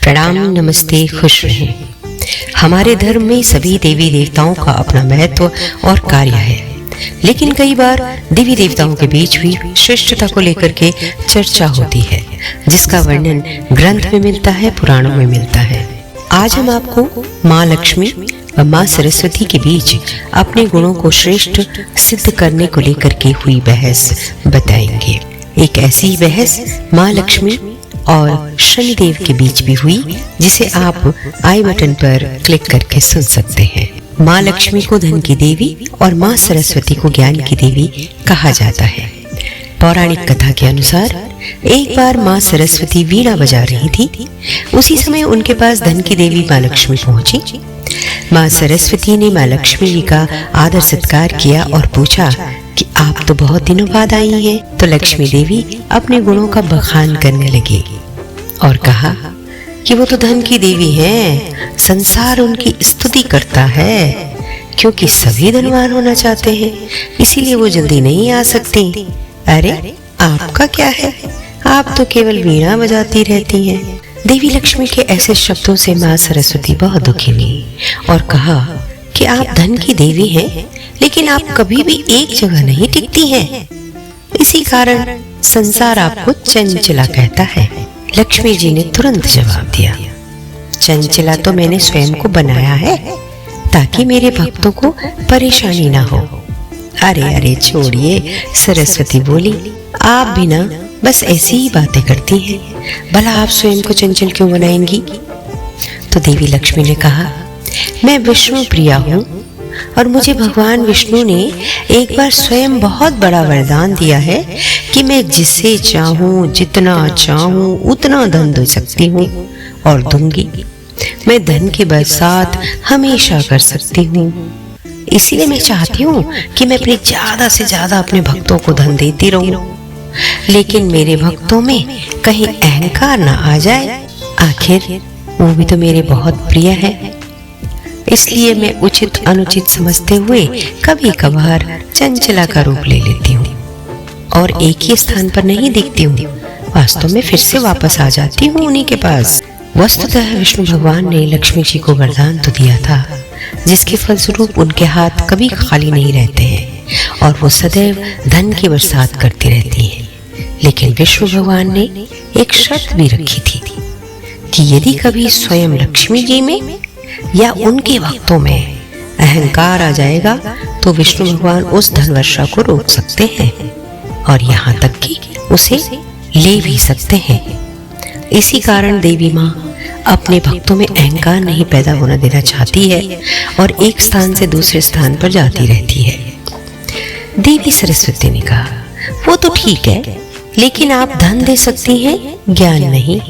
प्रणाम, नमस्ते, खुश रहें। हमारे धर्म में सभी देवी देवताओं का अपना महत्व और कार्य है, लेकिन कई बार देवी देवताओं के बीच भी श्रेष्ठता को लेकर के चर्चा होती है, जिसका वर्णन ग्रंथ में मिलता है, पुराणों में मिलता है। आज हम आपको माँ लक्ष्मी व माँ सरस्वती के बीच अपने गुणों को श्रेष्ठ सिद्ध करने को लेकर के हुई बहस बताएंगे। एक ऐसी बहस माँ लक्ष्मी और शनिदेव के बीच भी हुई, जिसे आप आई बटन पर क्लिक करके सुन सकते हैं। माँ लक्ष्मी को धन की देवी और माँ सरस्वती को ज्ञान की देवी कहा जाता है। पौराणिक कथा के अनुसार एक बार माँ सरस्वती वीणा बजा रही थी। उसी समय उनके पास धन की देवी माँ लक्ष्मी पहुंची। माँ सरस्वती ने माँ लक्ष्मी जी का आदर सत्कार किया और पूछा कि आप तो बहुत दिनों बाद आई हैं। तो लक्ष्मी देवी अपने गुणों का बखान करने लगी और कहा कि वो तो धन की देवी हैं, संसार उनकी स्तुति करता है, क्योंकि सभी धनवान होना चाहते हैं, इसीलिए वो जल्दी नहीं आ सकती। अरे आपका क्या है, आप तो केवल वीणा बजाती रहती हैं। देवी लक्ष्मी के ऐसे शब्दों से माँ सरस्वती बहुत दुखी हुई और कहा कि आप धन की देवी हैं, लेकिन आप कभी भी एक जगह नहीं टिकती हैं। इसी कारण संसार आपको चंचला कहता है। लक्ष्मी जी ने तुरंत जवाब दिया, चंचला तो मैंने स्वयं को बनाया है ताकि मेरे भक्तों को परेशानी ना हो। अरे छोड़िए, सरस्वती बोली, आप भी ना बस ऐसी ही बातें करती हैं, भला आप स्वयं को चंचल क्यों बनाएंगी? तो देवी लक्ष्मी ने कहा, मैं विष्णु प्रिया हूँ और मुझे भगवान विष्णु ने एक बार स्वयं बहुत बड़ा वरदान दिया है कि मैं जिसे चाहूँ, जितना चाहूँ उतना धन दे सकती हूँ और दूंगी। मैं धन की बरसात हमेशा कर सकती हूँ। इसीलिए मैं चाहती हूँ कि मैं अपने ज्यादा से ज्यादा अपने भक्तों को धन देती रहूं, लेकिन मेरे भक्तों में कहीं अहंकार ना आ जाए। आखिर वो भी तो मेरे बहुत प्रिय है, इसलिए मैं उचित अनुचित समझते हुए कभी कभार चंचला का रूप ले लेती हूँ और एक ही स्थान पर नहीं दिखती हूँ। वास्तव में फिर से वापस आ जाती हूँ उन्हीं के पास। वस्तुतः विष्णु भगवान ने लक्ष्मी जी को वरदान तो दिया था, जिसके फलस्वरूप उनके हाथ कभी खाली नहीं रहते हैं और वो सदैव धन की बरसात करती रहती हैं। लेकिन विष्णु भगवान ने एक शर्त भी रखी थी कि यदि कभी स्वयं लक्ष्मी जी में या उनके भक्तों में अहंकार आ जाएगा तो विष्णु भगवान उस धन वर्षा को रोक सकते हैं और यहाँ तक कि उसे ले भी सकते हैं। इसी कारण देवी माँ अपने भक्तों में अहंकार नहीं पैदा होना देना चाहती है और एक स्थान से दूसरे स्थान पर जाती रहती है। देवी सरस्वती ने कहा, वो तो ठीक है, लेकिन आप धन दे सकती हैं, ज्ञान नहीं।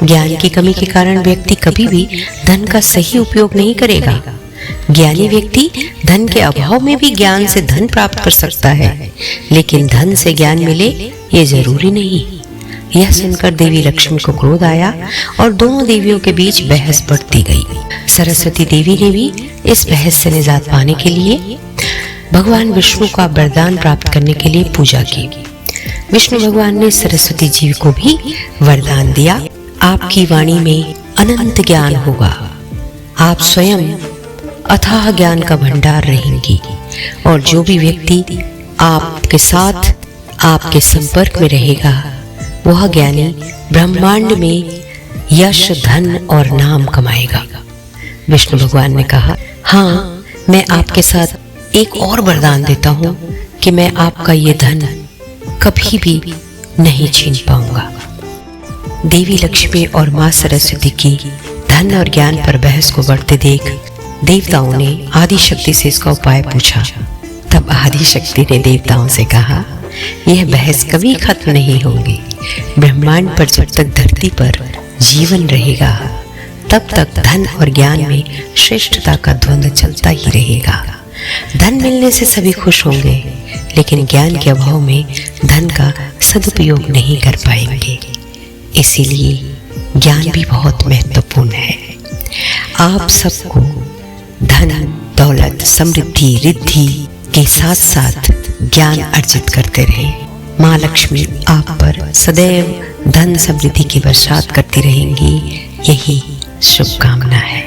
ज्ञान की कमी के कारण व्यक्ति कभी भी धन का सही उपयोग नहीं करेगा। ज्ञानी व्यक्ति धन के अभाव में भी ज्ञान से धन प्राप्त कर सकता है, लेकिन धन से ज्ञान मिले ये जरूरी नहीं। यह सुनकर देवी लक्ष्मी को क्रोध आया और दोनों देवियों के बीच बहस बढ़ती गई। सरस्वती देवी ने भी इस बहस से निजात पाने के लिए भगवान विष्णु का वरदान प्राप्त करने के लिए पूजा की। विष्णु भगवान ने सरस्वती जी को भी वरदान दिया, आपकी वाणी में अनंत ज्ञान होगा, आप स्वयं अथाह ज्ञान का भंडार रहेंगी और जो भी व्यक्ति आपके साथ आपके संपर्क में रहेगा वह ज्ञानी ब्रह्मांड में यश, धन और नाम कमाएगा। विष्णु भगवान ने कहा, हाँ, मैं आपके साथ एक और वरदान देता हूँ कि मैं आपका ये धन कभी भी नहीं छीन पाऊंगा। देवी लक्ष्मी और माँ सरस्वती की धन और ज्ञान पर बहस को बढ़ते देख देवताओं ने आदि शक्ति से इसका उपाय पूछा। तब आदि शक्ति ने देवताओं से कहा, यह बहस कभी खत्म नहीं होगी। ब्रह्मांड पर जब तक धरती पर जीवन रहेगा तब तक धन और ज्ञान में श्रेष्ठता का द्वंद्व चलता ही रहेगा। धन मिलने से सभी खुश होंगे, लेकिन ज्ञान के अभाव में धन का सदुपयोग नहीं कर पाएंगे। इसीलिए ज्ञान भी बहुत महत्वपूर्ण है। आप सबको धन, दौलत, समृद्धि, रिद्धि के साथ साथ ज्ञान अर्जित करते रहें। माँ लक्ष्मी आप पर सदैव धन समृद्धि की बरसात करती रहेंगी, यही शुभकामना है।